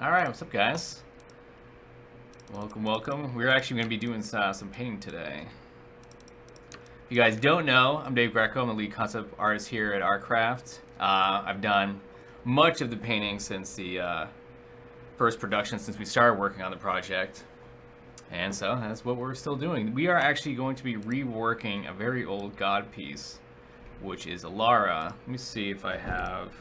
Alright, what's up guys? Welcome. We're actually going to be doing some painting today. If you guys don't know, I'm Dave Greco. I'm the lead concept artist here at Artcraft. I've done much of the painting since the first production, since we started working on the project. And so that's what we're still doing. We are actually going to be reworking a very old god piece, which is Illara. Let me see if I have...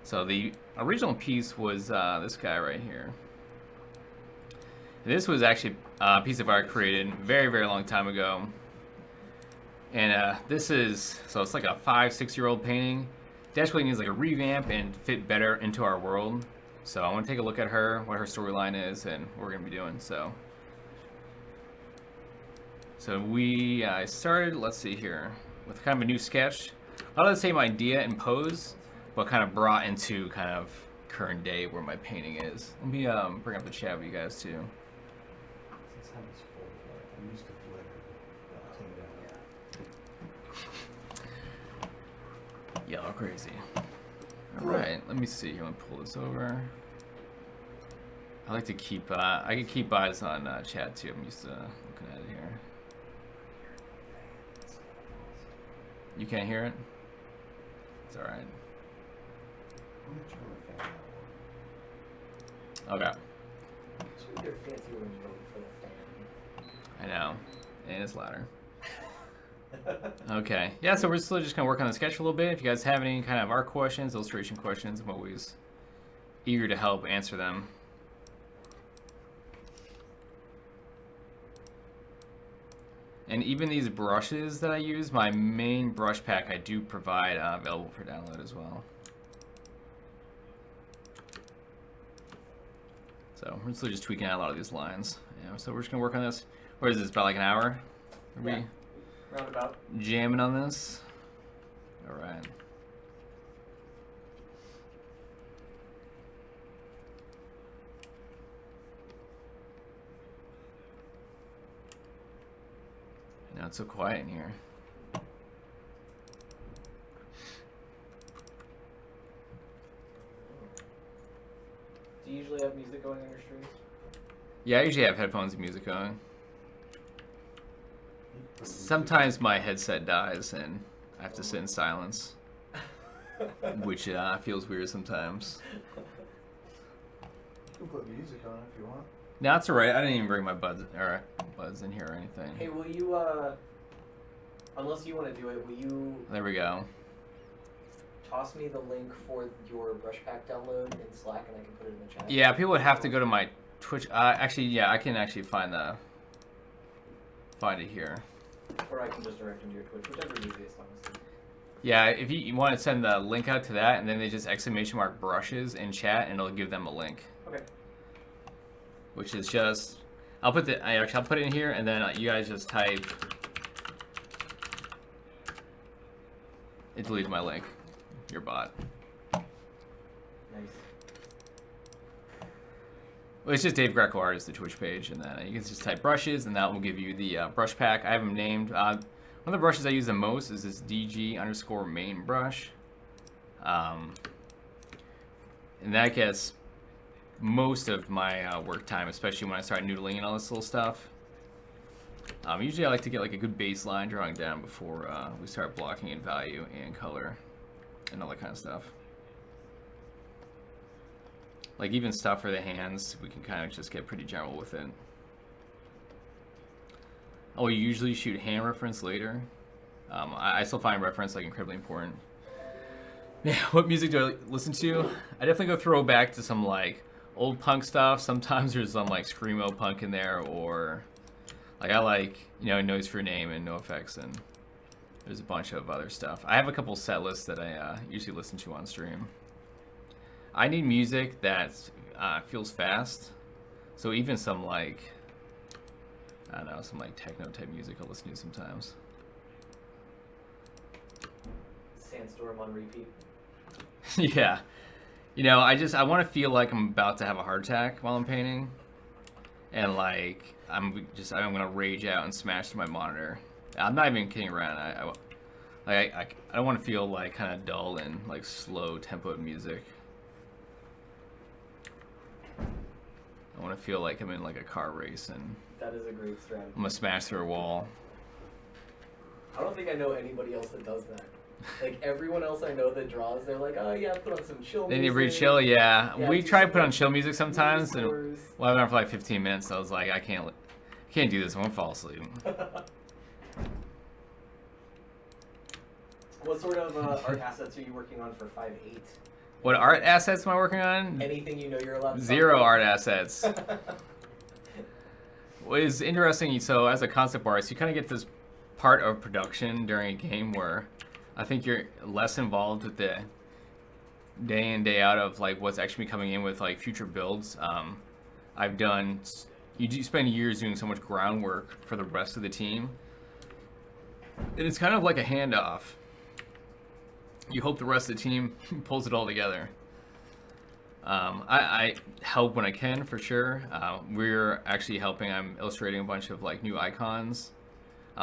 So the original piece was this guy right here. And this was actually a piece of art created very long time ago. And this is, so it's like a 5-6-year-old painting. Desperately needs like a revamp and fit better into our world. So I want to take a look at her, what her storyline is, and what we're going to be doing. So I started, let's see here, with kind of a new sketch. A lot of the same idea and pose, but kind of brought into kind of current day where my painting is. Let me bring up the chat with you guys too. Yellow crazy. Alright, let me see here. Let me pull this over. I like to keep, I can keep eyes on chat too. I'm used to looking at it here. You can't hear it? It's alright. Okay. I know. And it's louder. Okay. Yeah, so we're still just going to work on the sketch a little bit. If you guys have any kind of art questions, illustration questions, I'm always eager to help answer them. And even these brushes that I use, my main brush pack I do provide available for download as well. So we're still just tweaking out a lot of these lines. Yeah, so we're just gonna work on this. What is this, about like an hour? Are we roundabout jamming on this? All right. Now it's so quiet in here. Do you usually have music going on your streams? Yeah, I usually have headphones and music on. Sometimes my headset dies and I have to sit in silence, which feels weird sometimes. You can put music on if you want. No, that's alright. I didn't even bring my buds in here or anything. Hey, will you, unless you want to do it, will you... There we go. Toss me the link for your brush pack download in Slack and I can put it in the chat? Yeah, people would have to go to my Twitch. Actually, yeah, I can actually find it here. Or I can just direct them to your Twitch, whichever is easiest, honestly. Yeah, if you want to send the link out to that, and then they just ! brushes in chat, and it'll give them a link. Okay. Which is just, I'll put it in here, and then you guys just type. It deleted my link. Your bot. Nice. Well, it's just Dave Greco Artist, the Twitch page, and then you can just type brushes, and that will give you the brush pack. I have them named. One of the brushes I use the most is this DG_main brush. And that gets most of my work time, especially when I start noodling and all this little stuff. Usually I like to get like a good baseline drawing down before we start blocking in value and color and all that kind of stuff. Like even stuff for the hands, we can kind of just get pretty general with it. I'll usually shoot hand reference later. I still find reference like incredibly important. Yeah, what music do I listen to? I definitely go throw back to some like old punk stuff. Sometimes there's some like screamo punk in there, or like I like, you know, Noise for Your Name and NoFX, and there's a bunch of other stuff. I have a couple set lists that I usually listen to on stream. I need music that feels fast, so even some like, I don't know, some like techno type music I'll listen to sometimes. Sandstorm on repeat. Yeah, you know, I want to feel like I'm about to have a heart attack while I'm painting, and like I'm gonna rage out and smash through my monitor. I'm not even kidding around. I don't want to feel like kind of dull and like slow tempoed music. I want to feel like I'm in like a car race and That is a great strategy. I'm gonna smash through a wall. I don't think I know anybody else that does that. Like everyone else I know that draws, they're like, oh yeah, put on some chill Then music. you read chill, yeah. We do try to some, put on like, chill music sometimes, and scores. well, I've been on for like 15 minutes. So I was like, I can't do this. I won't fall asleep. What sort of art assets are you working on for 5.8? What art assets am I working on? Anything you know you're allowed to talk Zero about? art assets. What is interesting, so as a concept artist, you kind of get this part of production during a game where I think you're less involved with the day in, day out of like what's actually coming in with like future builds. You spend years doing so much groundwork for the rest of the team. And it's kind of like a handoff. You hope the rest of the team pulls it all together. I help when I can, for sure. We're actually helping. I'm illustrating a bunch of like new icons.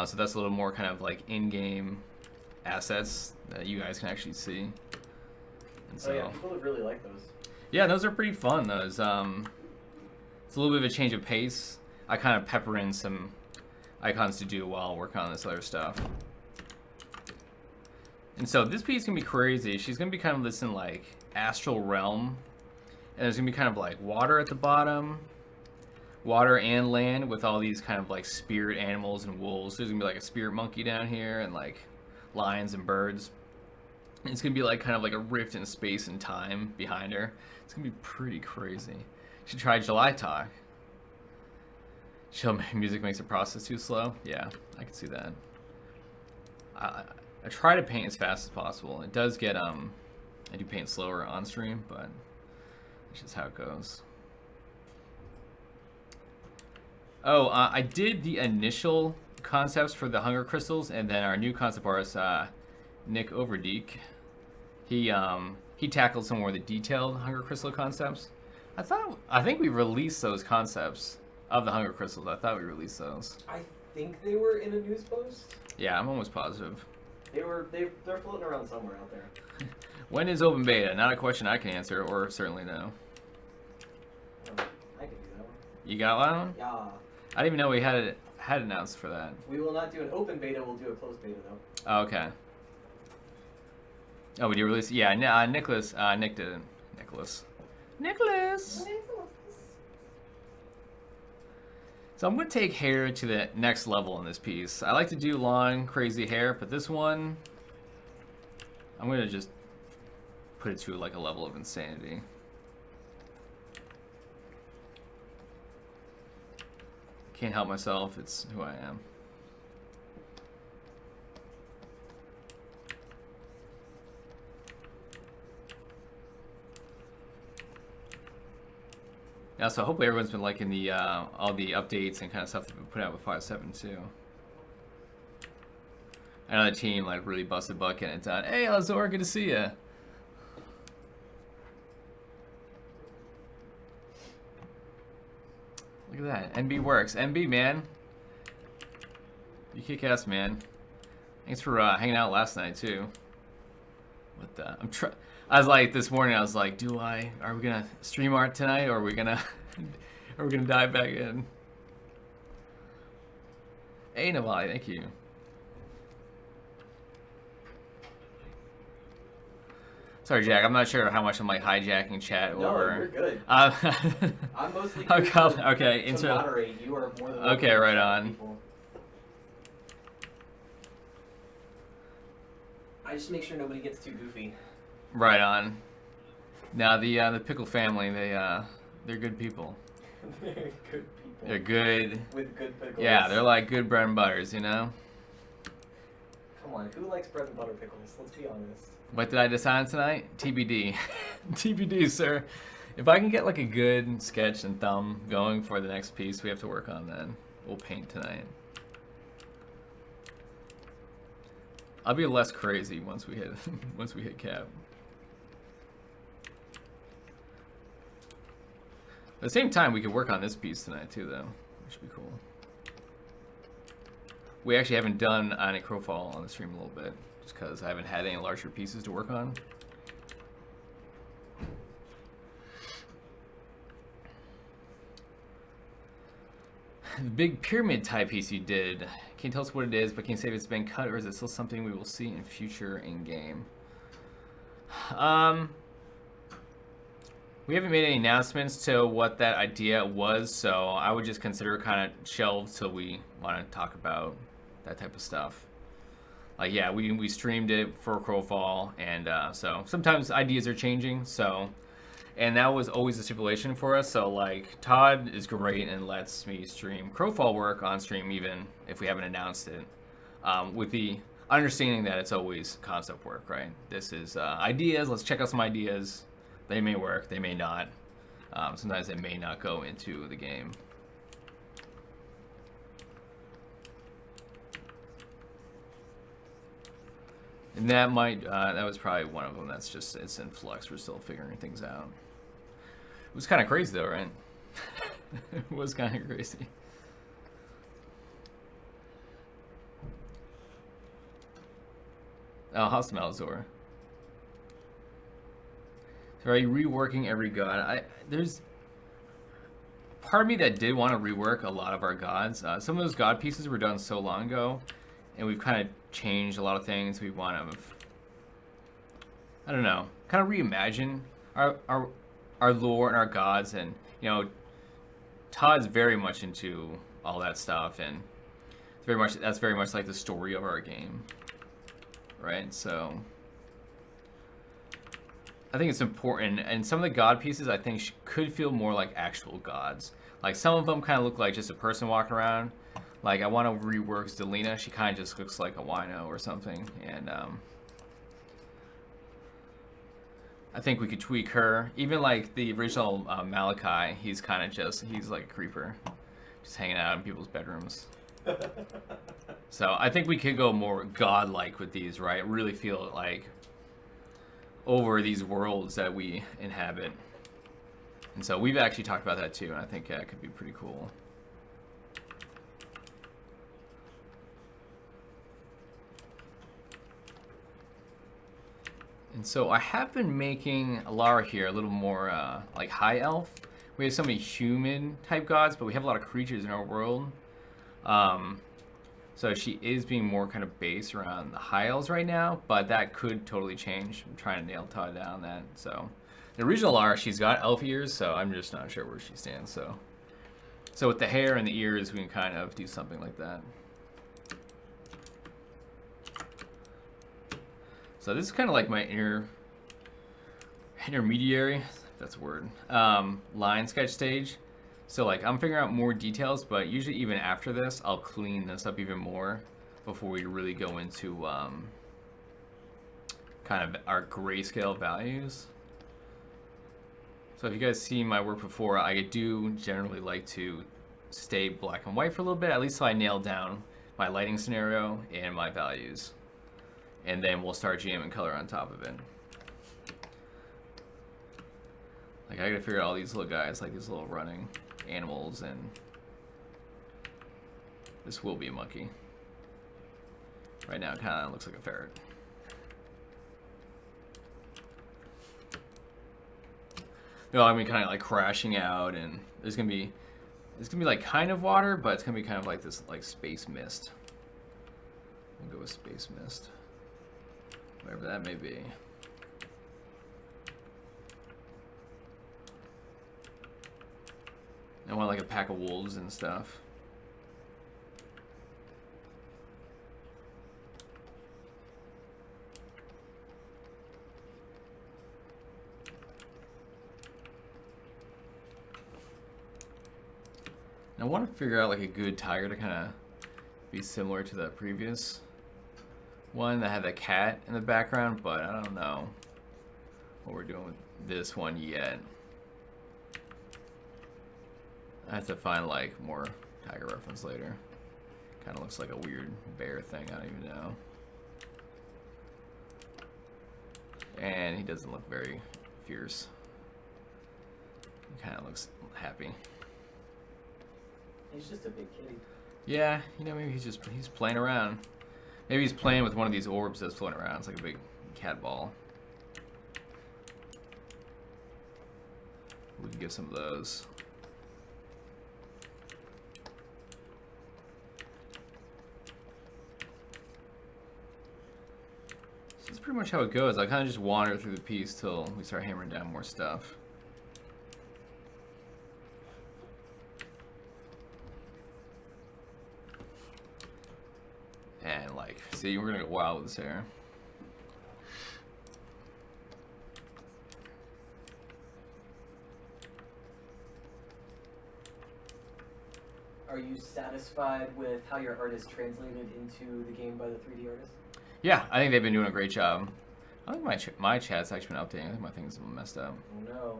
So that's a little more kind of like in-game assets that you guys can actually see. And so, Oh yeah, people have really liked those. yeah, those are pretty fun. Those. It's a little bit of a change of pace. I kind of pepper in some icons to do while working on this other stuff. And so this piece is gonna be crazy. She's gonna be kind of this in like astral realm, and there's gonna be kind of like water at the bottom, water and land with all these kind of like spirit animals and wolves. There's gonna be like a spirit monkey down here and like lions and birds. And it's gonna be like kind of like a rift in space and time behind her. It's gonna be pretty crazy. Should try July Talk. Chill music makes the process too slow. Yeah, I can see that. I try to paint as fast as possible. It does get I do paint slower on stream, but it's just how it goes. Oh, I did the initial concepts for the Hunger Crystals, and then our new concept artist, Nick Overdeek, he tackled some more of the detailed Hunger Crystal concepts. I think we released those concepts of the Hunger Crystals. I thought we released those. I think they were in a news post. Yeah, I'm almost positive. They're floating around somewhere out there. When is open beta? Not a question I can answer, or certainly no. I can do that one. You got one? Yeah. I didn't even know we had announced for that. We will not do an open beta. We'll do a closed beta though. Oh, okay. Oh, we did release. Yeah, Nick did it. Nicholas. So I'm going to take hair to the next level in this piece. I like to do long, crazy hair, but this one, I'm going to just put it to like a level of insanity. Can't help myself, it's who I am. Yeah, so hopefully everyone's been liking the all the updates and kind of stuff that we put out with 5.7 too. I know the team like really busted butt getting it done. Hey, Azor, good to see ya. Look at that, NB works. NB, man, you kick ass, man. Thanks for hanging out last night too. What the? I was like this morning. I was like, are we gonna stream art tonight, or are we gonna dive back in? Hey, Navali, thank you. Sorry, Jack. I'm not sure how much I'm like hijacking chat No, or. you're good. I'm mostly oh, here okay. to moderate. You are more than welcome Okay, to right chat with on. people. I just make sure nobody gets too goofy. Right on. Now the Pickle family, they're good people. They're good people. They're good. With good pickles. Yeah, they're like good bread and butters, you know. Come on, who likes bread and butter pickles? Let's be honest. What did I decide tonight? TBD. TBD, sir. If I can get like a good sketch and thumb going for the next piece we have to work on, then we'll paint tonight. I'll be less crazy once we hit cap. At the same time, we could work on this piece tonight too, though. Which should be cool. We actually haven't done any Crowfall on the stream a little bit, just because I haven't had any larger pieces to work on. The big pyramid type piece you did. Can you tell us what it is, but can you say if it's been cut or is it still something we will see in future in-game? We haven't made any announcements to what that idea was, so I would just consider it kind of shelved till we want to talk about that type of stuff. Like, yeah, we streamed it for Crowfall, and so sometimes ideas are changing, so, and that was always a stipulation for us, so like, Todd is great and lets me stream Crowfall work on stream even if we haven't announced it, with the understanding that it's always concept work, right? This is ideas, let's check out some ideas. They may work, they may not. Sometimes they may not go into the game. And that might, that was probably one of them that's just, it's in flux. We're still figuring things out. It was kind of crazy though, right? It was kind of crazy. Oh, House of Malazor. So are you reworking every god? There's part of me that did want to rework a lot of our gods. Some of those god pieces were done so long ago, and we've kind of changed a lot of things. We want to, I don't know, kind of reimagine our lore and our gods, and you know, Todd's very much into all that stuff, and it's that's very much like the story of our game, right? So I think it's important, and some of the god pieces I think could feel more like actual gods. Like some of them kind of look like just a person walking around. Like I want to rework Zelina. She kind of just looks like a wino or something, and I think we could tweak her. Even like the original Malachi, he's kind of he's like a creeper, just hanging out in people's bedrooms. So I think we could go more godlike with these, right? Really feel like over these worlds that we inhabit. And so we've actually talked about that too, and I think it could be pretty cool. And so I have been making Illara here a little more like high elf. We have so many human type gods, but we have a lot of creatures in our world. So she is being more kind of based around the high elves right now, but that could totally change. I'm trying to nail Todd down on that. So the original Illara, she's got elf ears, so I'm just not sure where she stands. So with the hair and the ears, we can kind of do something like that. So this is kind of like my intermediary, if that's a word, line sketch stage. So like I'm figuring out more details, but usually even after this, I'll clean this up even more before we really go into kind of our grayscale values. So if you guys see my work before, I do generally like to stay black and white for a little bit, at least till I nail down my lighting scenario and my values. And then we'll start GMing color on top of it. Like I gotta figure out all these little guys, like these little running animals, and this will be a monkey. Right now it kinda looks like a ferret. No, I mean kinda like crashing out, and there's gonna be like kind of water, but it's gonna be kind of like this like space mist. We'll go with space mist. Whatever that may be. I want like a pack of wolves and stuff. And I want to figure out like a good tiger to kind of be similar to the previous one that had the cat in the background, but I don't know what we're doing with this one yet. I have to find like more tiger reference later. Kind of looks like a weird bear thing, I don't even know. And he doesn't look very fierce. He kind of looks happy. He's just a big kitty. Yeah, you know, maybe he's playing around. Maybe he's playing with one of these orbs that's floating around. It's like a big cat ball. We can give some of those. That's pretty much how it goes. I kind of just wander through the piece till we start hammering down more stuff. And like, see, we're gonna go wild with this hair. Are you satisfied with how your art is translated into the game by the 3D artist? Yeah, I think they've been doing a great job. I think my chat's actually been updating. I think my thing's been messed up. Oh no.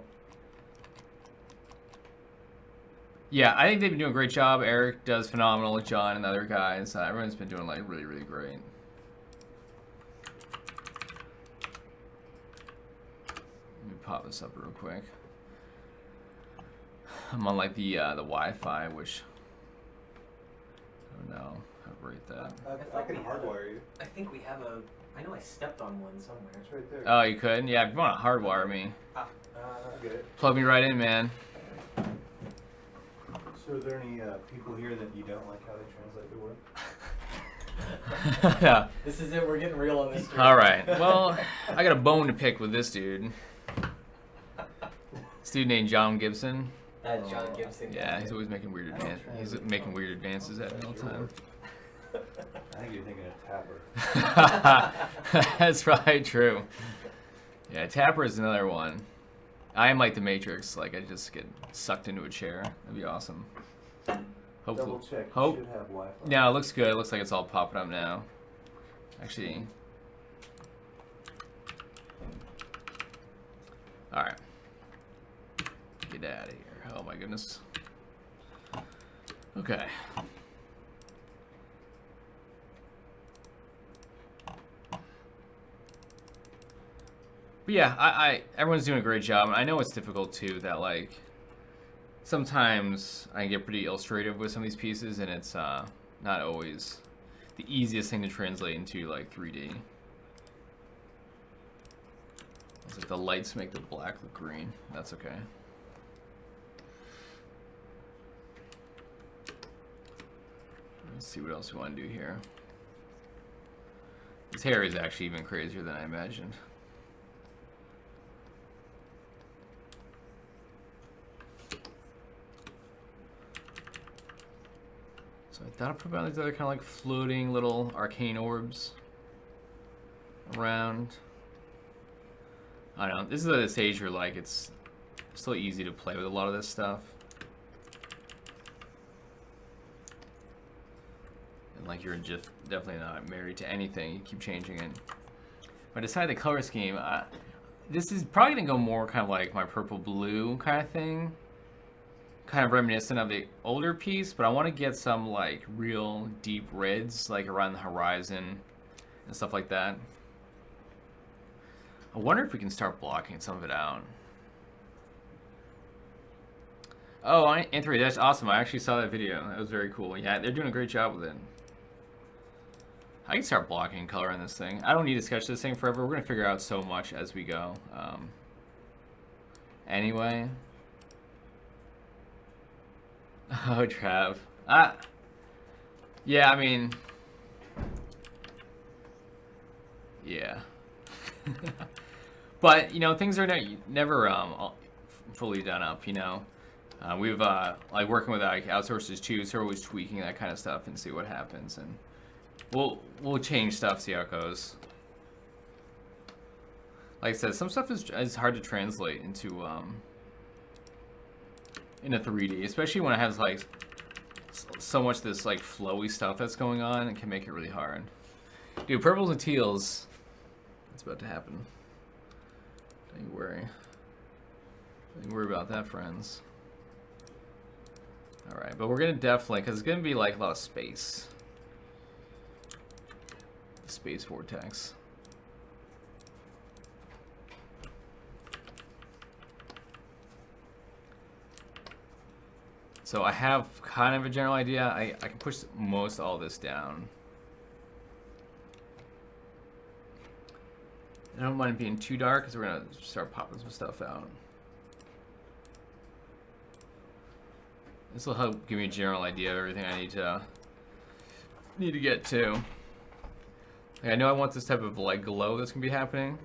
Yeah, I think they've been doing a great job. Eric does phenomenal. John and the other guys. Everyone's been doing like really, really great. Let me pop this up real quick. I'm on like the Wi-Fi, which I don't know how to rate that. I can hardwire you. I think we have a. I know I stepped on one somewhere. It's right there. Oh, you could? Yeah, if you want to hardwire me, I get it. plug me right in, man. So are there any people here that you don't like how they translate their work? Yeah. This is it. We're getting real on this. All right. Well, I got a bone to pick with this dude. This dude named John Gibson. That's John Gibson. Yeah, he's always making weird advances. He's making weird advances at me all the time. I think you're thinking of Tapper. That's probably true. Yeah, Tapper is another one. I am like the Matrix. Like I just get sucked into a chair. That'd be awesome. Hopefully. Double check. Hope. You should have Wi-Fi. No, it looks good. It looks like it's all popping up now. Actually. All right. Get out of here. Oh my goodness. Okay. But yeah, everyone's doing a great job. And I know it's difficult too that like sometimes I can get pretty illustrative with some of these pieces and it's not always the easiest thing to translate into like 3D. It's like the lights make the black look green. That's okay. Let's see what else we want to do here. His hair is actually even crazier than I imagined. So I thought I'd put on these other kind of like floating little arcane orbs around. I don't know. This is at a stage where like it's still easy to play with a lot of this stuff. And like you're just definitely not married to anything. You keep changing it. But I decided the color scheme. This is probably gonna go more kind of like my purple blue kind of thing. Kind of reminiscent of the older piece, but I want to get some like real deep reds like around the horizon and stuff like that. I wonder if we can start blocking some of it out. Oh, Anthony, that's awesome. I actually saw that video. That was very cool. Yeah, they're doing a great job with it. I can start blocking color on this thing. I don't need to sketch this thing forever. We're going to figure out so much as we go. Anyway. Oh, Trav. Yeah, I mean... Yeah. But, you know, things are never fully done up, you know. We've, like, working with, like, outsourcers, too, so we're always tweaking that kind of stuff and see what happens. And we'll change stuff, see how it goes. Like I said, some stuff is hard to translate into 3D, especially when it has like so much this like flowy stuff that's going on. It can make it really hard. Dude, purples and teals, it's about to happen. Don't you worry. Don't you worry about that, friends. All right, but we're gonna definitely, because it's gonna be like a lot of space. Space vortex. So I have kind of a general idea. I can push most all this down. I don't mind it being too dark because we're gonna start popping some stuff out. This will help give me a general idea of everything I need to get to. Like, I know I want this type of like glow that's gonna be happening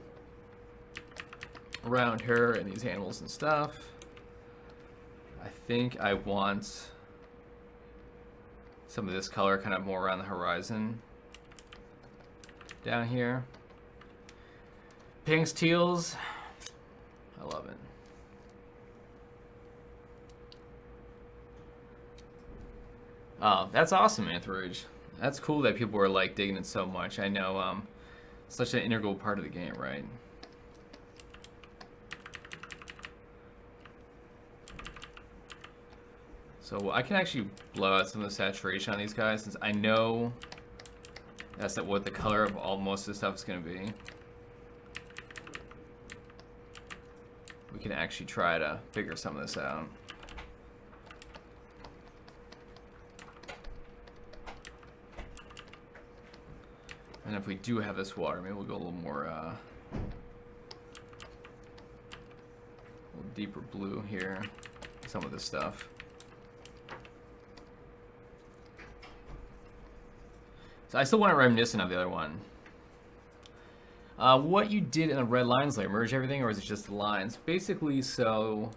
around her and these animals and stuff. I think I want some of this color kind of more around the horizon down here. Pinks, teals, I love it. Oh, that's awesome, Anthroage. That's cool that people are like digging it so much. I know it's such an integral part of the game, right? So I can actually blow out some of the saturation on these guys since I know that's what the color of most of the stuff is going to be. We can actually try to figure some of this out. And if we do have this water, maybe we'll go a little more, a little deeper blue here. Some of this stuff. So I still want it reminiscent of the other one. What you did in the red lines layer, merge everything, or is it just the lines? Basically, so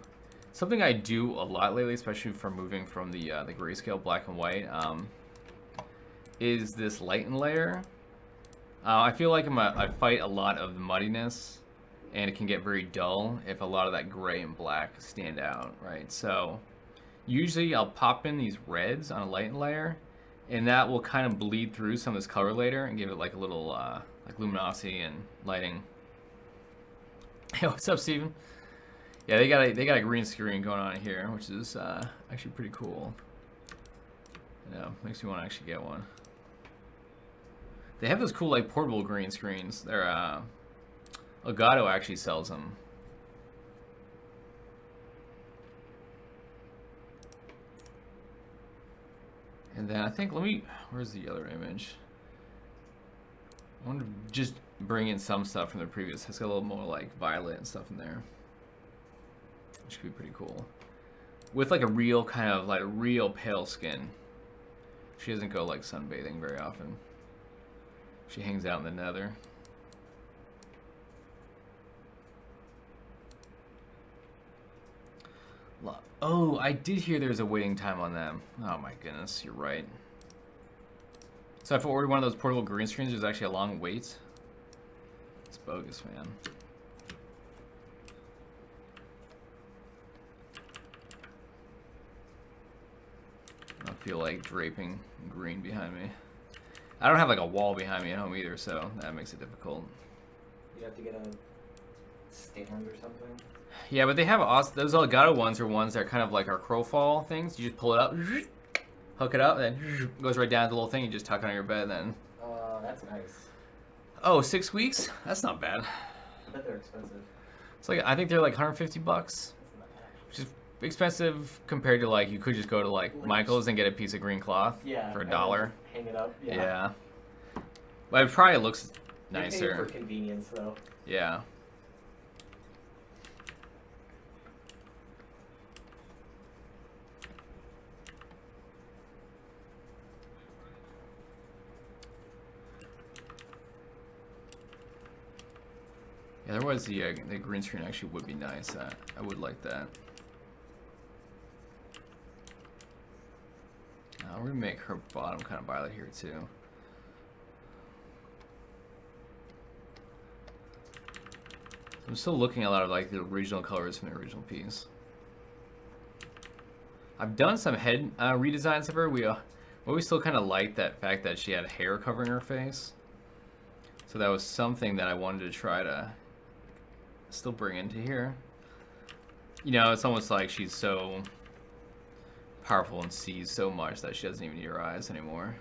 something I do a lot lately, especially from moving from the grayscale black and white, is this lighten layer. I feel like I fight a lot of the muddiness, and it can get very dull if a lot of that gray and black stand out, right? So usually I'll pop in these reds on a lighten layer, and that will kind of bleed through some of this color later and give it like a little like luminosity and lighting. Hey, what's up, Steven? Yeah, they got a green screen going on here, which is actually pretty cool. You know, makes me want to actually get one. They have those cool like portable green screens. They're Elgato actually sells them. And then I think where's the other image? I want to just bring in some stuff from the previous. It's got a little more like violet and stuff in there, which could be pretty cool. With like a real kind of like real pale skin. She doesn't go like sunbathing very often. She hangs out in the nether. Oh, I did hear there's a waiting time on them. Oh my goodness, you're right. So if I order one of those portable green screens, there's actually a long wait. It's bogus, man. I feel like draping green behind me. I don't have like a wall behind me at home either, so that makes it difficult. You have to get a stand or something. Yeah, but they have those Elgato ones are ones that are kind of like our Crowfall things. You just pull it up, hook it up, and then goes right down to the little thing. You just tuck it on your bed, then. That's nice. Oh, 6 weeks? That's not bad. I bet they're expensive. It's like I think they're like $150, That's not bad. which is expensive compared to like you could just go to like Michael's and get a piece of green cloth for $1. Hang it up. Yeah. But it probably looks nicer. You're paying for convenience, though. Yeah. Yeah, there was the green screen actually would be nice. I would like that. We're gonna make her bottom kind of violet here too. I'm still looking at a lot of like the original colors from the original piece. I've done some head redesigns of her. We always still kind of like that fact that she had hair covering her face. So that was something that I wanted to try to still bring into here. You know, it's almost like she's so powerful and sees so much that she doesn't even need her eyes anymore.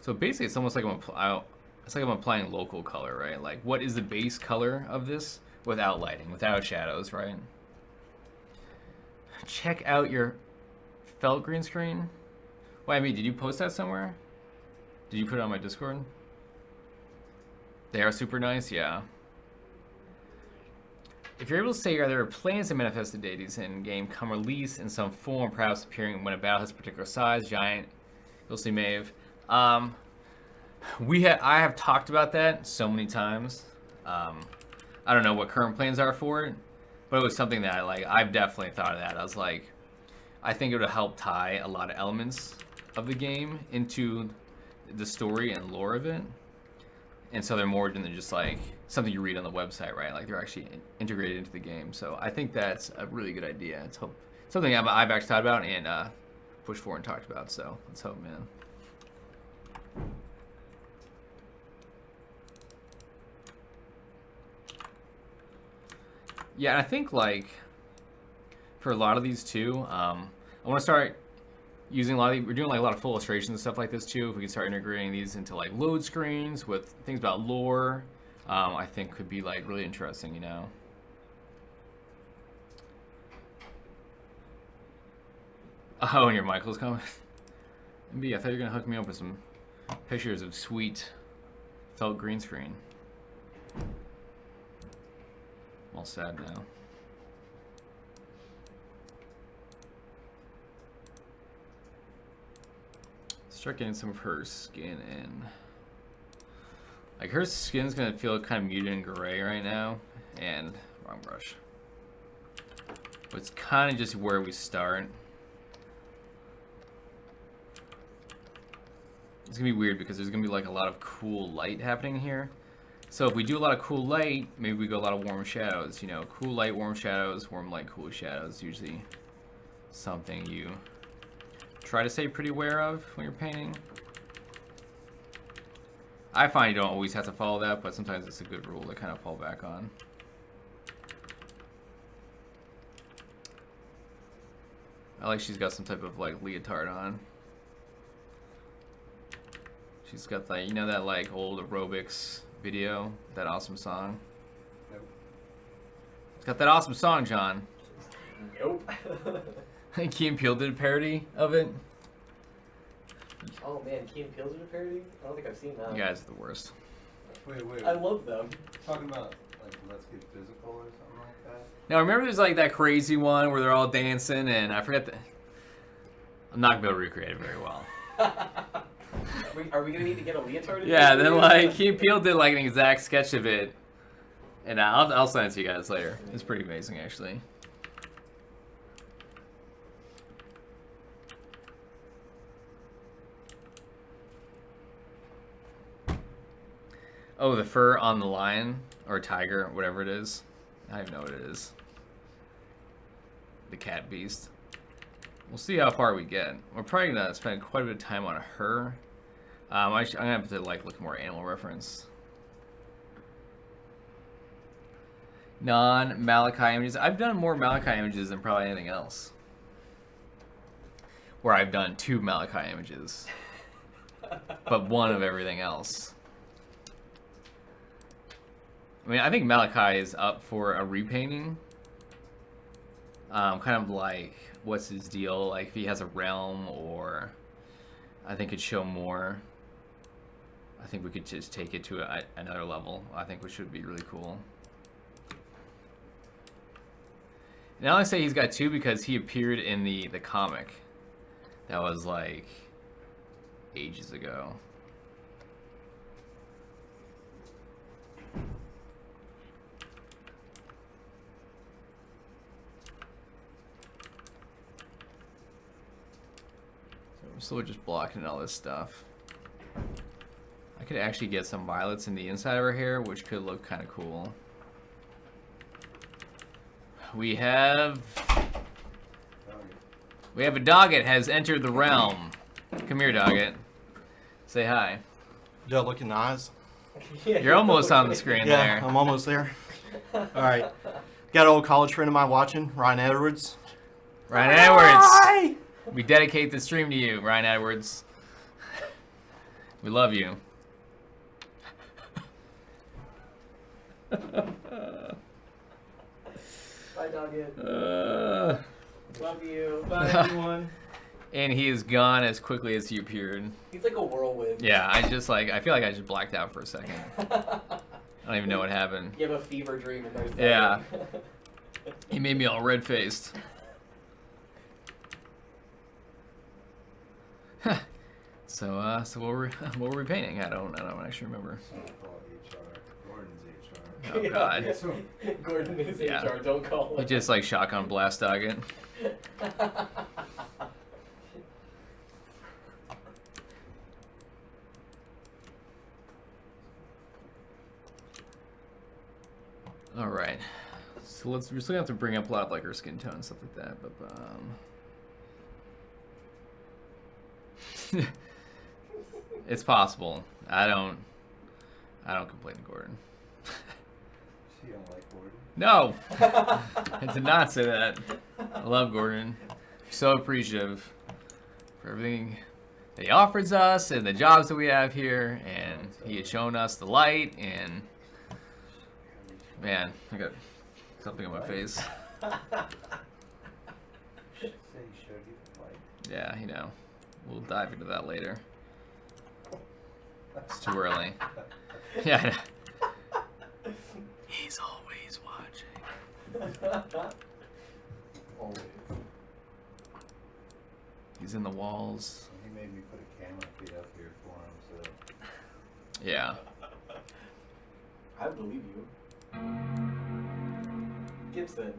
So basically, it's almost like I'm applying local color, right? Like, what is the base color of this without lighting, without shadows, right? Check out your felt green screen. Wait, I mean, did you post that somewhere? Did you put it on my Discord? They are super nice, yeah. If you're able to say there are plans to manifest the deities in game, come release in some form, perhaps appearing when a battle has a particular size, giant, you'll see Maeve. I have talked about that so many times. I don't know what current plans are for it, but it was something that I've definitely thought of that. I was like, I think it would help tie a lot of elements of the game into the story and lore of it. And so they're more than just like something you read on the website, right? Like they're actually integrated into the game. So I think that's a really good idea. It's something I've actually thought about and pushed for and talked about. So let's hope, man. Yeah, and I think like for a lot of these too, I want to start using we're doing like a lot of full illustrations and stuff like this too. If we can start integrating these into like load screens with things about lore, I think could be like really interesting, you know. Oh, and your Michael's coming. MB, I thought you were gonna hook me up with some pictures of sweet felt green screen. I'm all sad now. Start getting some of her skin in. Like her skin's gonna feel kind of muted and gray right now, and wrong brush. But it's kind of just where we start. It's gonna be weird because there's gonna be like a lot of cool light happening here. So if we do a lot of cool light, maybe we go a lot of warm shadows. You know, cool light, warm shadows, warm light, cool shadows. Usually something you try to stay pretty aware of when you're painting. I find you don't always have to follow that, but sometimes it's a good rule to kind of fall back on. I like she's got some type of like leotard on. She's got that, you know, that like old aerobics video, that awesome song. Nope. It's got that awesome song, John. Nope. Key and Peele did a parody of it. Oh man, Key and Peele did a parody? I don't think I've seen that. You guys are the worst. Wait. I love them. Talking about like Let's Get Physical or something like that? Now remember there's like that crazy one where they're all dancing and I forget I'm not gonna be able to recreate it very well. Are we gonna need to get a leotard? Yeah, then like Key and Peele did like an exact sketch of it. And I'll send it to you guys later. It's pretty amazing actually. Oh, the fur on the lion or tiger, whatever it is. I don't even know what it is. The cat beast. We'll see how far we get. We're probably gonna spend quite a bit of time on her. I'm gonna have to like look more animal reference. Non-Malachi images. I've done more Malachi images than probably anything else. Where I've done 2 Malachi images, but 1 of everything else. I mean, I think Malachi is up for a repainting. Kind of like, what's his deal? Like, if he has a realm, or I think it'd show more. I think we could just take it to another level. I think which would be really cool. And I only say he's got 2 because he appeared in the comic. That was like ages ago. So we're just blocking all this stuff. I could actually get some violets in the inside of her hair, which could look kind of cool. We have a Doggett has entered the realm. Come here, Doggett. Say hi. Do I look in the eyes? Yeah, You're almost on the screen Yeah, there. I'm almost there. All right. Got an old college friend of mine watching, Ryan Edwards. Ryan Edwards. Hi! We dedicate the stream to you, Ryan Edwards. We love you. Bye, Doggett. Love you. Bye, everyone. And he is gone as quickly as he appeared. He's like a whirlwind. Yeah, I feel like I just blacked out for a second. don't even know what happened. You have a fever dream and there's Yeah. He made me all red-faced. So what were we painting? I don't actually remember. Someone call HR. Gordon's HR. Oh God. Gordon is Yeah. HR, don't call He him. just like shotgun blast dog it. All right. So we're still gonna have to bring up a lot of like her skin tone and stuff like that, but it's possible. I don't complain to Gordon. She don't like Gordon. No, I did not say that. I love Gordon. So appreciative for everything that he offers us and the jobs that we have here, and he had shown us the light. And man, I got something on my face. Say he showed you the light. Yeah, you know, we'll dive into that later. It's too early. Yeah. He's always watching. Always. He's in the walls. He made me put a camera feed up here for him, so. Yeah. I believe you. Gibson.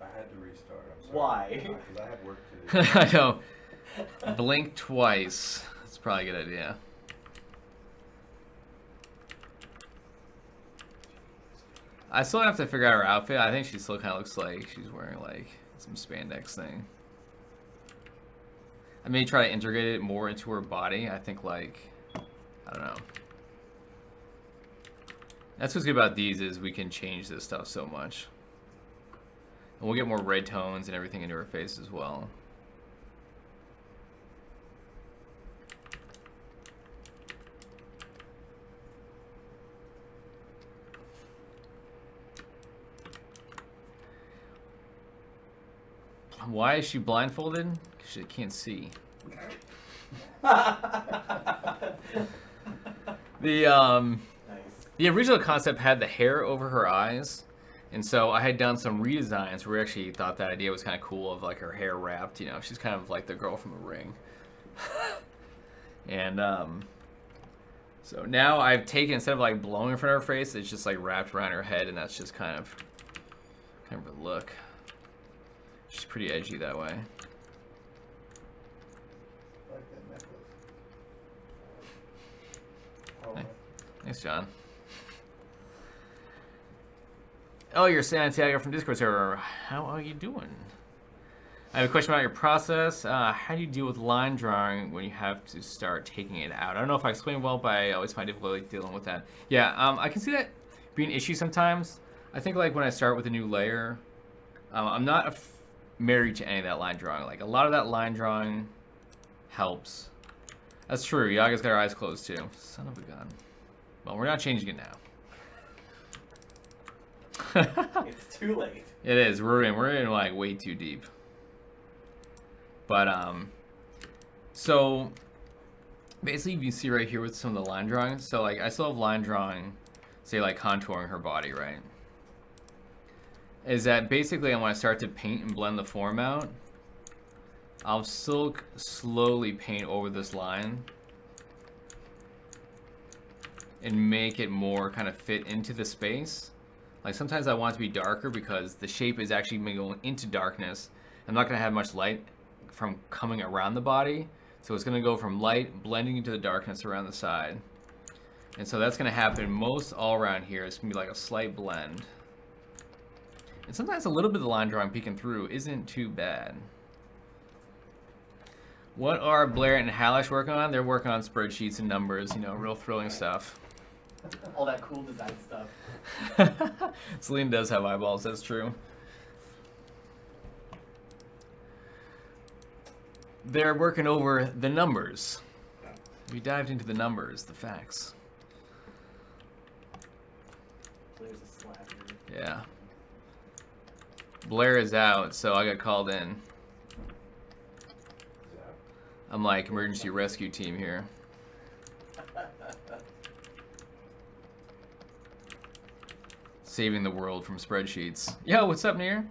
I had to restart. I'm sorry. Why? Because I had work to do. I know. Blink twice. That's probably a good idea. I still have to figure out her outfit. I think she still kind of looks like she's wearing like some spandex thing. I may try to integrate it more into her body. I think like, I don't know. That's what's good about these is we can change this stuff so much. And we'll get more red tones and everything into her face as well. Why is she blindfolded? Because she can't see. Nice. The original concept had the hair over her eyes, and so I had done some redesigns where we actually thought that idea was kind of cool of like her hair wrapped. You know, she's kind of like the girl from The Ring. And so now I've taken, instead of like blowing in front of her face, it's just like wrapped around her head, and that's just kind of a look. She's pretty edgy that way. I like that necklace. Oh, Hey. Thanks, John. Oh, you're Santiago from Discord server. How are you doing? I have a question about your process. How do you deal with line drawing when you have to start taking it out? I don't know if I explained well, but I always find difficulty dealing with that. Yeah, I can see that being an issue sometimes. I think like when I start with a new layer, I'm not married to any of that line drawing. Like a lot of that line drawing helps. That's true. Yaga's got her eyes closed too. Son of a gun. Well, we're not changing it now. It's too late. It is. We're in like way too deep. But so basically you can see right here with some of the line drawing. So like I still have line drawing, say like contouring her body, right? Is that basically when I start to paint and blend the form out, I'll still slowly paint over this line and make it more kind of fit into the space. Like sometimes I want it to be darker because the shape is actually going into darkness. I'm not going to have much light from coming around the body. So it's going to go from light blending into the darkness around the side. And so that's going to happen most all around here. It's going to be like a slight blend. And sometimes a little bit of the line drawing peeking through isn't too bad. What are Blair and Hallish working on? They're working on spreadsheets and numbers, you know, real thrilling stuff. All that cool design stuff. Celine does have eyeballs, that's true. They're working over the numbers. We dived into the numbers, the facts. There's a slacker. Yeah. Blair is out, so I got called in. I'm like emergency rescue team here. Saving the world from spreadsheets. Yo, what's up, Near?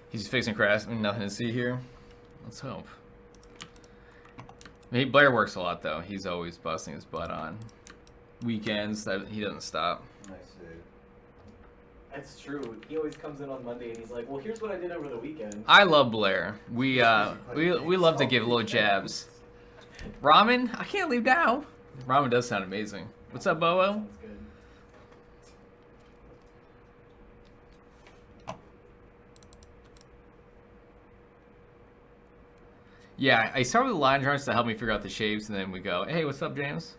He's fixing crash. Nothing to see here. Let's hope. Blair works a lot though. He's always busting his butt on weekends. He doesn't stop. I see. That's true. He always comes in on Monday and he's like, "Well, here's what I did over the weekend." I love Blair. We love to give little jabs. Ramen? I can't leave now. Ramen does sound amazing. What's up, Boa? Sounds good. Yeah, I start with the line drawings to help me figure out the shapes, and then we go, "Hey, what's up, James?"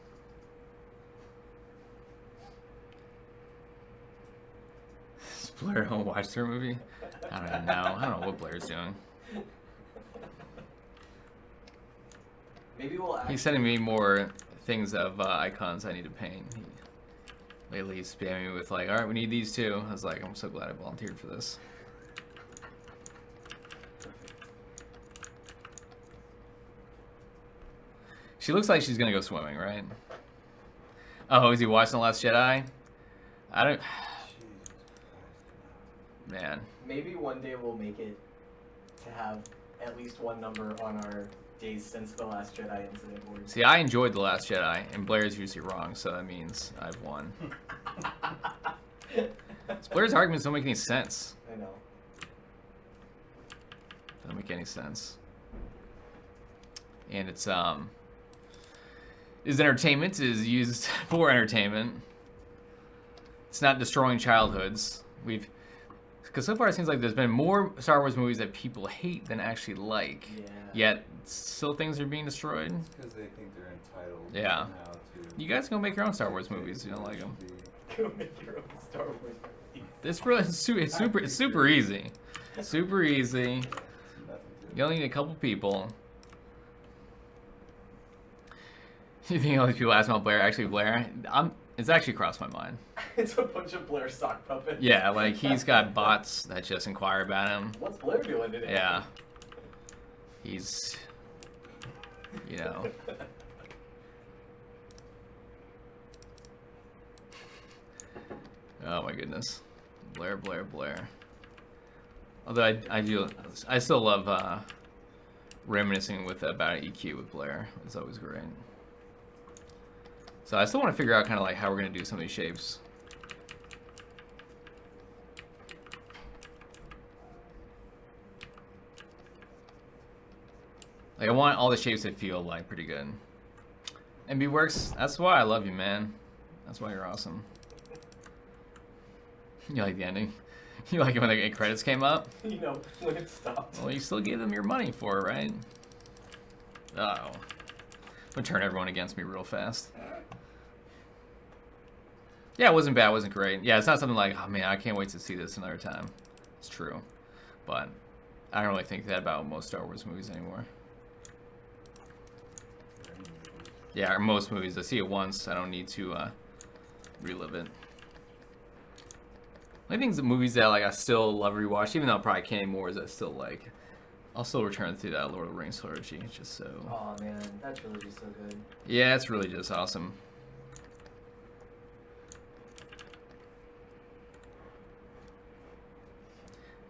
Is Blair home watch their movie? I don't know. I don't know what Blair's doing. Maybe we'll. He's sending me more things of icons I need to paint. Lately, he's spamming me with like, "All right, we need these too." I was like, "I'm so glad I volunteered for this." She looks like she's gonna go swimming, right? Oh, is he watching The Last Jedi? I don't. Man. Maybe one day we'll make it to have at least one number on our days since the Last Jedi incident board. See, I enjoyed The Last Jedi, and Blair's usually wrong, so that means I've won. Blair's arguments don't make any sense. I know. Doesn't make any sense. And it's is entertainment, is used for entertainment. It's not destroying childhoods. Because so far it seems like there's been more Star Wars movies that people hate than actually like. Yeah. Yet still things are being destroyed. It's because they think they're entitled. Yeah. Now to You guys go make your own Star Wars movies if you don't like them. Go make your own Star Wars movies. It's really it's super easy. Super easy. You only need a couple people. You think all these people ask about Blair? Actually, Blair, it's actually crossed my mind. It's a bunch of Blair sock puppets. Yeah, like he's got bots that just inquire about him. What's Blair doing today? Yeah. He's, you know. Oh my goodness. Blair. Although I still love reminiscing about EQ with Blair. It's always great. So I still want to figure out kind of like how we're going to do some of these shapes. Like I want all the shapes that feel like pretty good. MB Works, that's why I love you, man. That's why you're awesome. You like the ending? You like it when the credits came up? You know, when it stopped. Well, you still gave them your money for it, right? Uh-oh. I'm gonna turn everyone against me real fast. Yeah, it wasn't bad, it wasn't great. Yeah, it's not something like, oh man, I can't wait to see this another time. It's true. But I don't really think that about most Star Wars movies anymore. Yeah, or most movies. I see it once, I don't need to relive it. I think the movies that like I still love rewatch, even though I probably can't anymore, is I still like. I'll still return to that Lord of the Rings trilogy. It's just so. Oh man, that's really just so good. Yeah, it's really just awesome.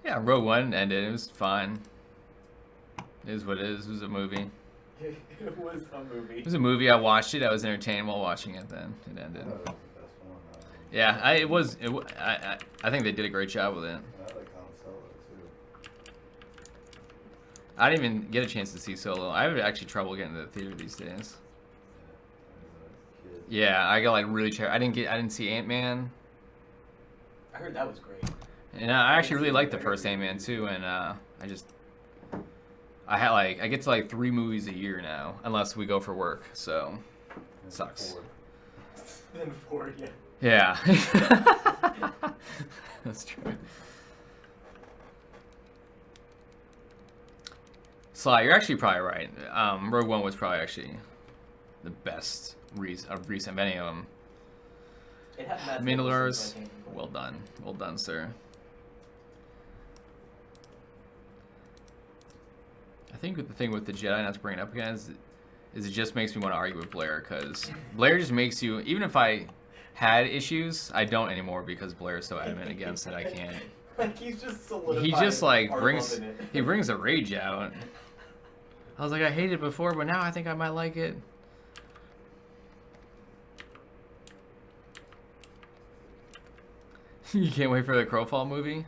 Yeah, Rogue One ended. It was fine. It is what it is. It was a movie. It was a movie. It was a movie. I watched it. I was entertained while watching it. Then it ended. That was the best one. Yeah, I think they did a great job with it. I like Han Solo too. I didn't even get a chance to see Solo. I have actually trouble getting to the theater these days. Yeah, I got like really. I didn't see Ant-Man. I heard that was great. And I actually really liked the first Ant-Man too, and I get to like 3 movies a year now, unless we go for work, so it sucks. Then 4, yeah. Yeah. That's true. Sly, you're actually probably right. Rogue One was probably actually the best of recent of any of them. It had Matt Damon, so I Mandalorians, can't complain. well done, sir. think the thing with the Jedi, not to bring it up again, is it just makes me want to argue with Blair, because Blair just makes you, even if I had issues, I don't anymore because Blair is so adamant against it. I can't. Like he's just solidified. He just like our brings love in it. he brings the rage out. I was like, I hated it before, but now I think I might like it. You can't wait for the Crowfall movie?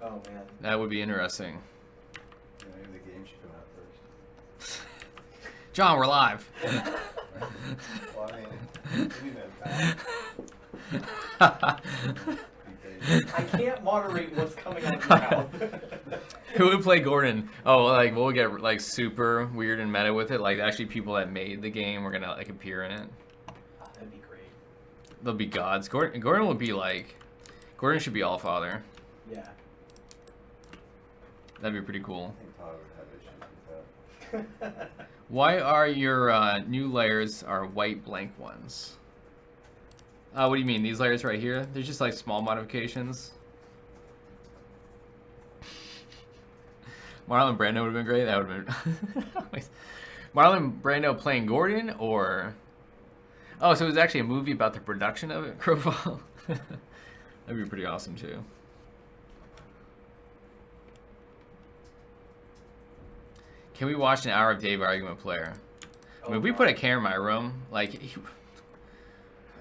Oh man. That would be interesting. Yeah, maybe the game should come out first. John, we're live. Well, I mean, we know that. I can't moderate what's coming out of your mouth. Who would play Gordon? Oh, like we'll get like super weird and meta with it. Like actually, people that made the game were gonna like appear in it. Oh, that'd be great. They'll be gods. Gordon will be like. Gordon should be Allfather. Yeah. That'd be pretty cool. I think Todd would have issues with that. Why are your new layers are white blank ones? What do you mean? These layers right here? They're just like small modifications. Marlon Brando would have been great. That would have been. Marlon Brando playing Gordon, or oh, so it was actually a movie about the production of it. Crowfall. That'd be pretty awesome too. Can we watch an hour of Dave arguing with Player? I mean, if we put a camera in my room, like,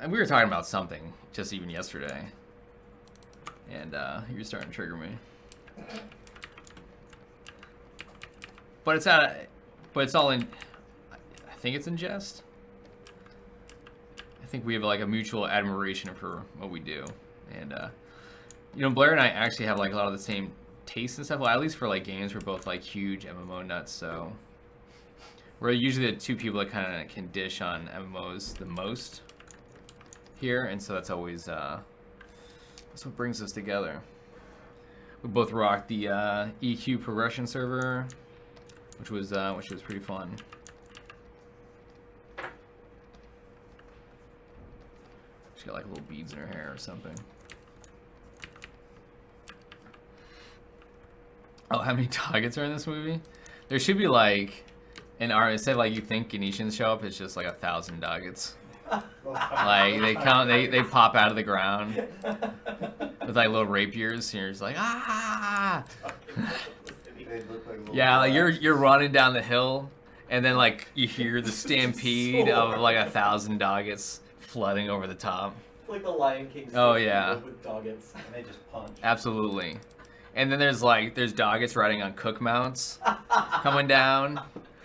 and we were talking about something just even yesterday, and you're starting to trigger me. But it's all in. I think it's in jest. I think we have like a mutual admiration for what we do, and you know, Blair and I actually have like a lot of the same tastes and stuff. Well, at least for like games, we're both like huge MMO nuts, so we're usually the two people that kind of can dish on MMOs the most here, and so that's always that's what brings us together. We both rocked the EQ progression server, which was pretty fun. She's got like little beads in her hair or something. Oh, how many targets are in this movie? There should be like an art instead of like you think Ganeshans show up, it's just like 1,000 targets. Like they count, they pop out of the ground with like little rapiers, and you're just like ah. They look like little Yeah, like blacks. you're running down the hill, and then like you hear the stampede of like 1,000 targets flooding over the top. It's like the Lion King. Oh, story yeah. With doggets. And they just punch. Absolutely. And then there's doggets riding on cook mounts, coming down,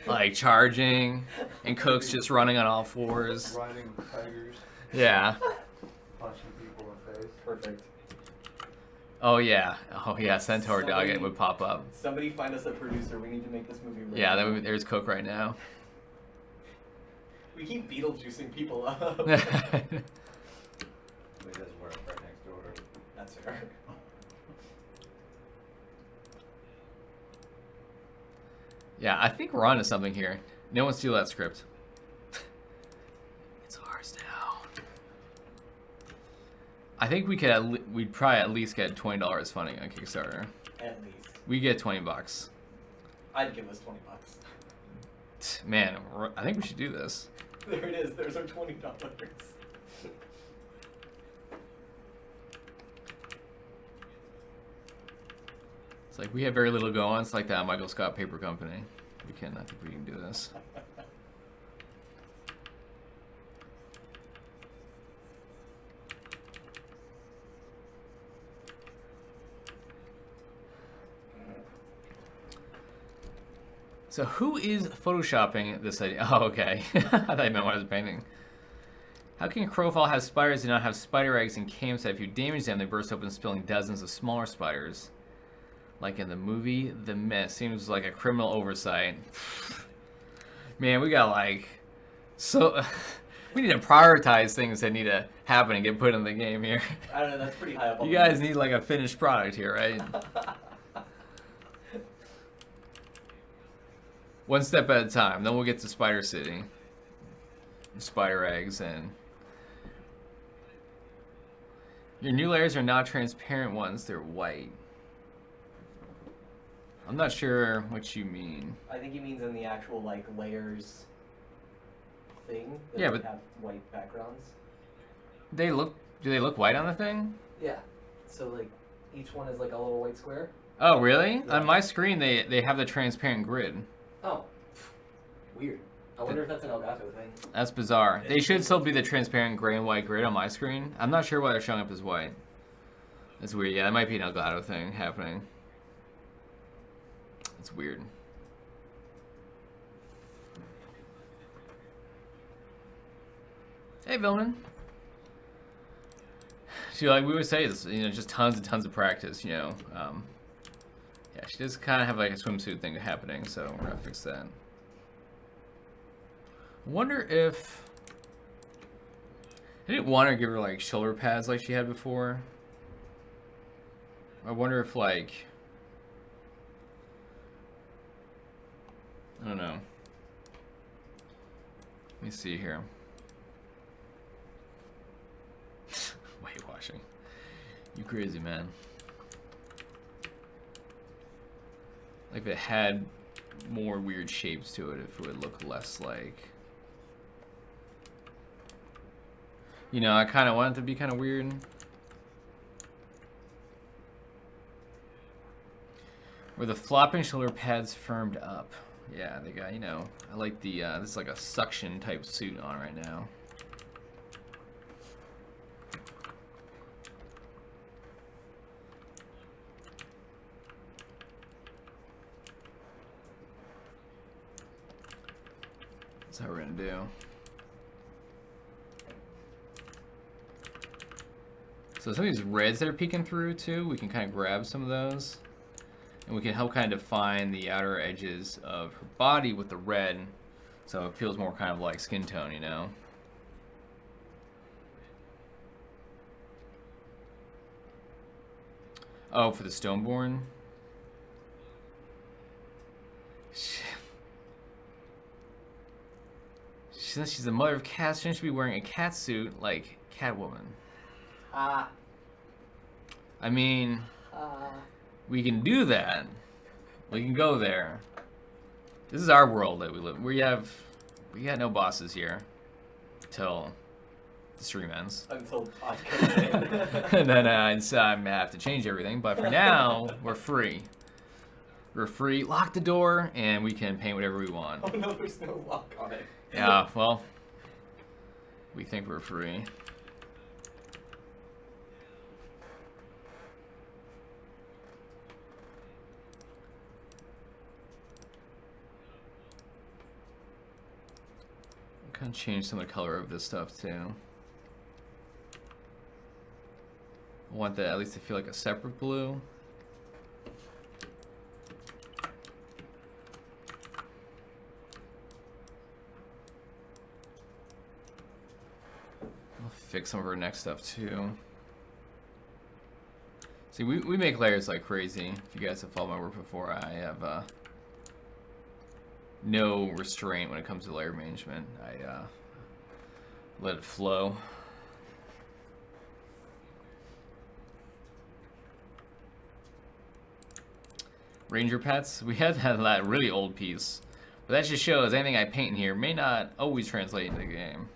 like charging, and cooks just running on all fours. Riding tigers, Yeah. punching people in the face. Perfect. Oh yeah. Centaur dogget would pop up. Somebody find us a producer. We need to make this movie. Right Yeah, now. there's Cook right now. We keep Beetlejuicing people up. Somebody does work right next door. That's fair. Yeah, I think we're onto something here. No one steal that script. It's ours now. I think we'd probably at least get $20 funding on Kickstarter. At least. We get $20. I'd give us $20. Man, I think we should do this. There it is. There's our $20. It's like we have very little going. It's like that Michael Scott Paper Company. I think we can do this. So who is photoshopping this idea? Oh, okay. I thought you meant what I was painting. How can Crowfall have spiders and not have spider eggs in camps that if you damage them, they burst open, spilling dozens of smaller spiders? Like in the movie The Mist. Seems like a criminal oversight. Man, we got like... So... we need to prioritize things that need to happen and get put in the game here. I don't know. That's pretty high up on You the guys list. need like a finished product here, right? One step at a time. Then we'll get to Spider City. Spider eggs and... Your new layers are not transparent ones. They're white. I'm not sure what you mean. I think he means in the actual like layers thing. That Yeah, would but- have white backgrounds. Do they look white on the thing? Yeah. So like each one is like a little white square. Oh, really? Yeah. On my screen, they have the transparent grid. Oh. Weird. I wonder if that's an Elgato thing. That's bizarre. They should still be the transparent gray and white grid on my screen. I'm not sure why they're showing up as white. That's weird. Yeah, that might be an Elgato thing happening. It's weird. Hey, Vilman. See, like we would say, is just tons and tons of practice. Yeah, she does kind of have like a swimsuit thing happening, so we're gonna fix that. Wonder if I didn't want to give her like shoulder pads like she had before. I wonder if like I don't know. Let me see here. Weight washing. You crazy, man. Like if it had more weird shapes to it, if it would look less like. I kind of want it to be kind of weird. Where the flopping shoulder pads firmed up. Yeah, they got, I like the, this is like a suction type suit on right now. That's how we're gonna do. So some of these reds that are peeking through too, we can kind of grab some of those. And we can help kind of define the outer edges of her body with the red. So it feels more kind of like skin tone, Oh, for the Stoneborn? She says she's the mother of cats. Shouldn't she be wearing a cat suit like Catwoman? I mean, we can do that. We can go there. This is our world that we live in. We got no bosses here till the stream ends. Until podcast. And then I have to change everything. But for now, we're free. We're free. Lock the door, and we can paint whatever we want. Oh no, there's no lock on it. Yeah, well, we think we're free. Kind of change some of the color of this stuff too. I want that at least to feel like a separate blue. I'll fix some of our next stuff too. See, we make layers like crazy. If you guys have followed my work before, I have no restraint when it comes to layer management. I let it flow. Ranger pets. We had that really old piece, but that just shows anything I paint in here may not always translate into the game.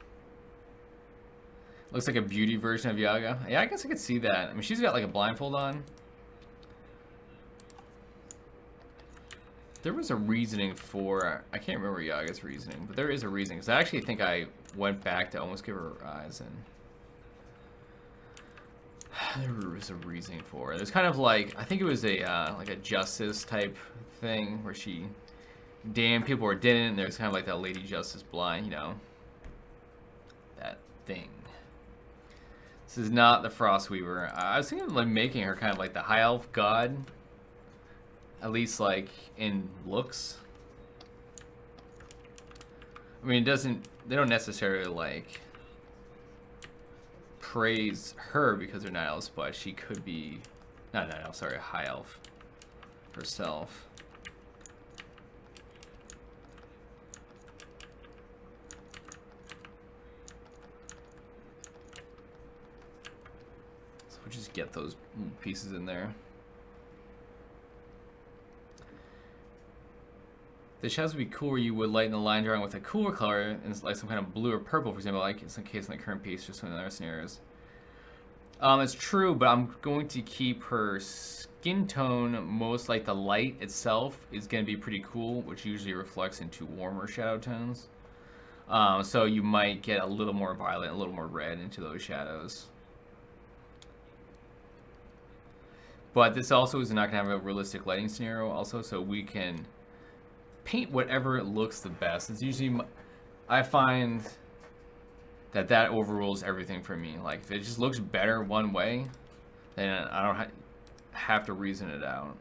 Looks like a beauty version of Yaga. Yeah, I guess I could see that. I mean, she's got like a blindfold on. There was a reasoning for, I can't remember Yaga's reasoning, but there is a reasoning. Because I actually think I went back to almost give her eyes, and there was a reasoning for it. It's kind of like, I think it was a like a justice type thing where she damned people or didn't, and there's kind of like that Lady Justice blind, that thing. This is not the Frostweaver. I was thinking of like making her kind of like the High Elf God. At least like in looks. I mean, they don't necessarily like praise her because they're not elves, but she could be, not an elf, sorry, a high elf herself. So we'll just get those pieces in there. The shadows would be cool where you would lighten the line drawing with a cooler color, and like some kind of blue or purple, for example, like in some case in the current piece, just in other scenarios. It's true, but I'm going to keep her skin tone most like the light itself is going to be pretty cool, which usually reflects into warmer shadow tones. So you might get a little more violet, a little more red into those shadows. But this also is not going to have a realistic lighting scenario also, so we can paint whatever looks the best. It's usually, I find that overrules everything for me. Like, if it just looks better one way, then I don't have to reason it out.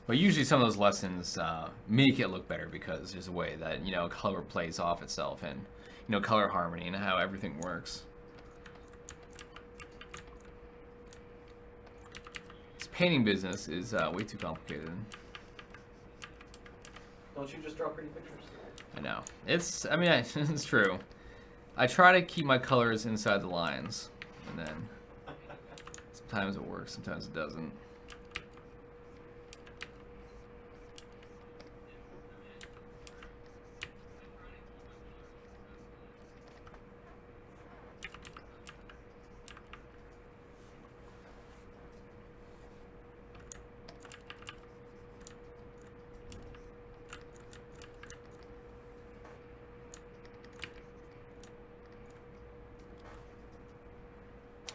But usually some of those lessons make it look better because there's a way that, you know, color plays off itself and, you know, color harmony and how everything works. This painting business is way too complicated. Don't you just draw pretty pictures? I know. I mean, it's true. I try to keep my colors inside the lines, and then sometimes it works, sometimes it doesn't.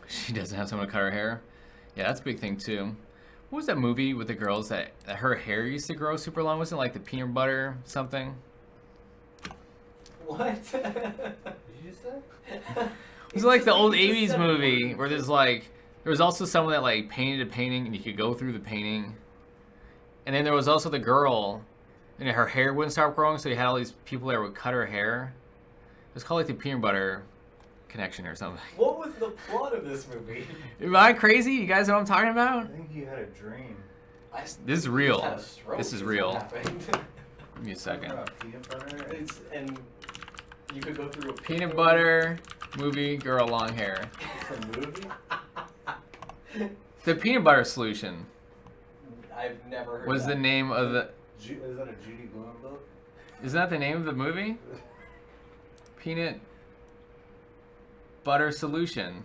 She doesn't have someone to cut her hair. Yeah, that's a big thing too. What was that movie with the girls that her hair used to grow super long? Wasn't it like the peanut butter something? What? Did you say? Was it like the old 80s movie where there was also someone that like painted a painting and you could go through the painting. And then there was also the girl and her hair wouldn't stop growing, so you had all these people that would cut her hair. It was called like the peanut butter connection or something. What was the plot of this movie? Am I crazy? You guys know what I'm talking about? I think you had a dream. This is real. Had a stroke This is what real. happened. Give me a second. Peanut butter? And you could go through a Peanut butter, movie, girl, long hair. It's a movie? The peanut butter solution I've never heard was that. the name of the... Is that a Judy Blume book? Isn't that the name of the movie? Peanut butter solution.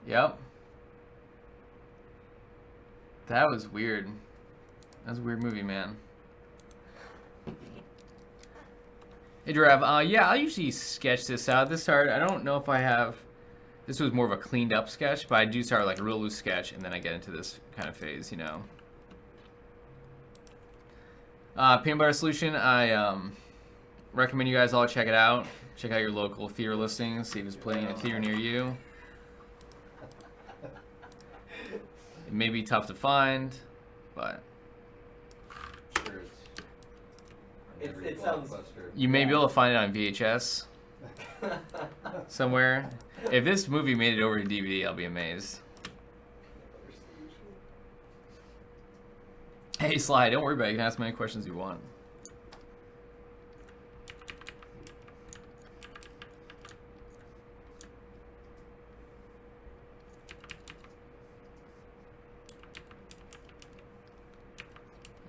Yep. That was weird. That was a weird movie, man. Hey, Drav. Yeah, I'll usually sketch this out. This start, I don't know if I have... This was more of a cleaned up sketch, but I do start like a real loose sketch, and then I get into this kind of phase, you know. Peanut butter solution, I recommend you guys all check it out. Check out your local theater listings, see if it's playing in a theater near you. It may be tough to find, but Sure, It sounds... you may be able to find it on VHS somewhere. If this movie made it over to DVD, I'll be amazed. Hey, Sly, don't worry about it. You can ask as many questions you want.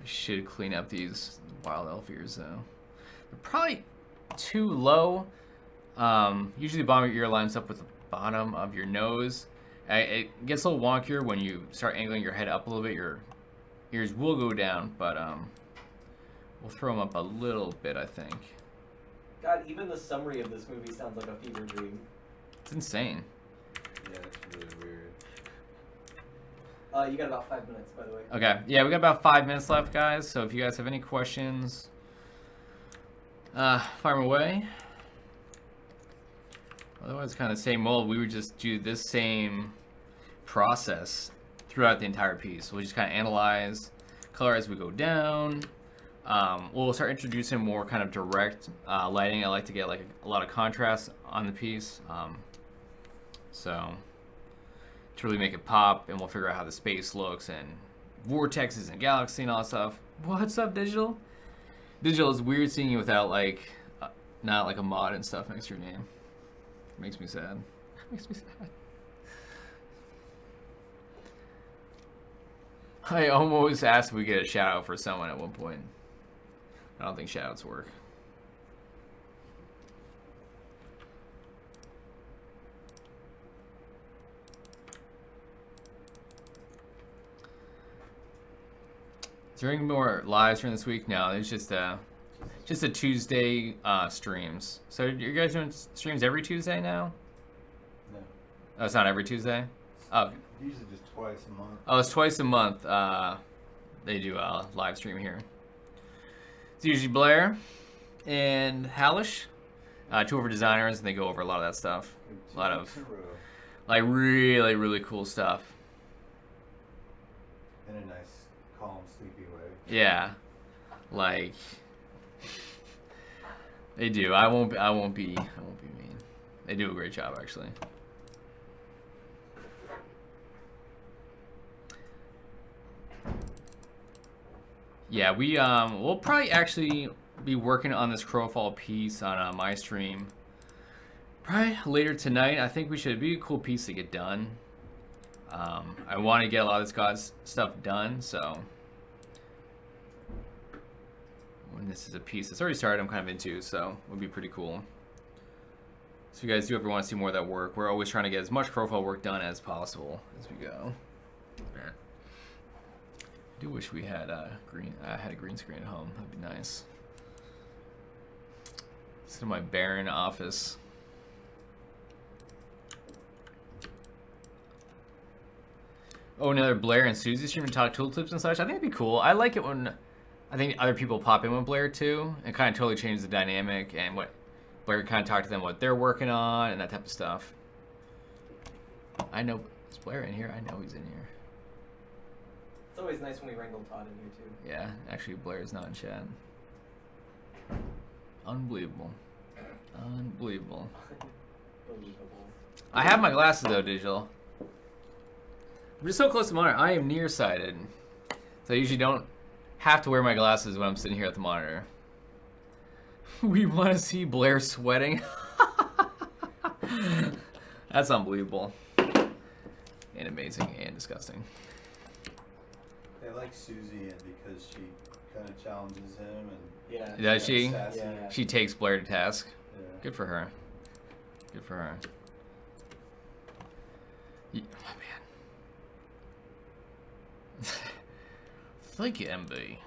I should clean up these wild elf ears, though. They're probably too low. Usually the bottom of your ear lines up with the bottom of your nose. It gets a little wonkier when you start angling your head up a little bit. Your ears will go down, but we'll throw them up a little bit, I think. God, even the summary of this movie sounds like a fever dream. It's insane. Yeah, it's really weird. You got about 5 minutes, by the way. Okay, yeah, we got about 5 minutes left, guys. So if you guys have any questions, fire them away. Otherwise, kind of same old. We would just do this same process throughout the entire piece. We'll just kind of analyze color as we go down. We'll start introducing more kind of direct lighting. I like to get like a lot of contrast on the piece. So to really make it pop, and we'll figure out how the space looks and vortexes and galaxy and all that stuff. What's up, Digital? Digital is weird seeing you without like not like a mod and stuff next to your name. It makes me sad. It makes me sad. I almost asked if we get a shout out for someone at one point. I don't think shout outs work. Is there any more lives during this week? No, it's just a Tuesday streams. So you guys doing streams every Tuesday now? No. Oh, it's not every Tuesday? Oh, Usually just twice a month. oh, it's twice a month. They do a live stream here. It's usually Blair and Hallish, two of our designers, and they go over a lot of that stuff. A lot of like really, really cool stuff. In a nice, calm, sleepy way. Yeah, like they do. I won't be mean. They do a great job, actually. Yeah, we'll probably actually be working on this Crowfall piece on my stream probably later tonight. I think we should be a cool piece to get done. I want to get a lot of this God's stuff done, so when this is a piece that's already started, I'm kind of into, so it would be pretty cool. So if you guys do ever want to see more of that work, we're always trying to get as much Crowfall work done as possible as we go. Yeah. I do wish we had a green screen at home. That'd be nice. This is my barren office. Oh, another Blair and Susie stream to talk tooltips and such. I think it'd be cool. I like it when I think other people pop in with Blair too, and kind of totally changes the dynamic and what Blair kind of talk to them what they're working on and that type of stuff. I know, is Blair in here? I know he's in here. It's always nice when we wrangle Todd in here too. Yeah, actually Blair is not in chat. Unbelievable. Unbelievable. Unbelievable. I have my glasses though, Digital. I'm just so close to the monitor. I am nearsighted. So I usually don't have to wear my glasses when I'm sitting here at the monitor. We want to see Blair sweating. That's unbelievable. And amazing and disgusting. They like Susie because she kind of challenges him and Yeah. Does she? sassy. Yeah. She takes Blair to task. Yeah. Good for her. Good for her. Oh, man. Thank you, MB.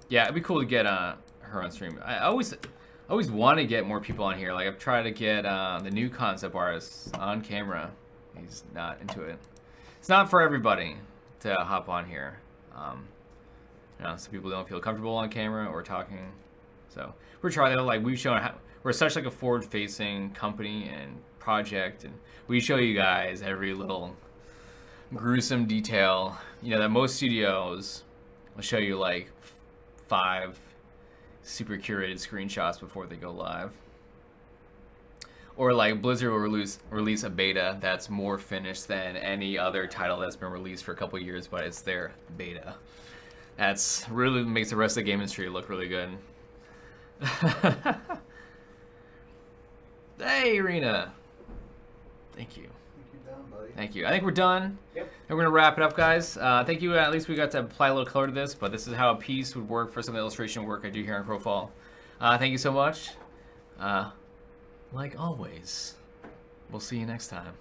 Yeah, it'd be cool to get her on stream. I always want to get more people on here. Like I've tried to get the new concept artist on camera. He's not into it. It's not for everybody to hop on here. You know, some people don't feel comfortable on camera or talking. So we're trying to we've shown how we're such like a forward-facing company and project, and we show you guys every little gruesome detail. You know that most studios will show you like 5 super curated screenshots before they go live. Or like Blizzard will release a beta that's more finished than any other title that's been released for a couple years, but it's their beta. That's really makes the rest of the game industry look really good. Hey, Irina. Thank you. I think you're done, buddy. Thank you. I think we're done. Yep. And we're gonna wrap it up, guys. Thank you. At least we got to apply a little color to this, but this is how a piece would work for some of the illustration work I do here on Crowfall. Thank you so much. Like always, we'll see you next time.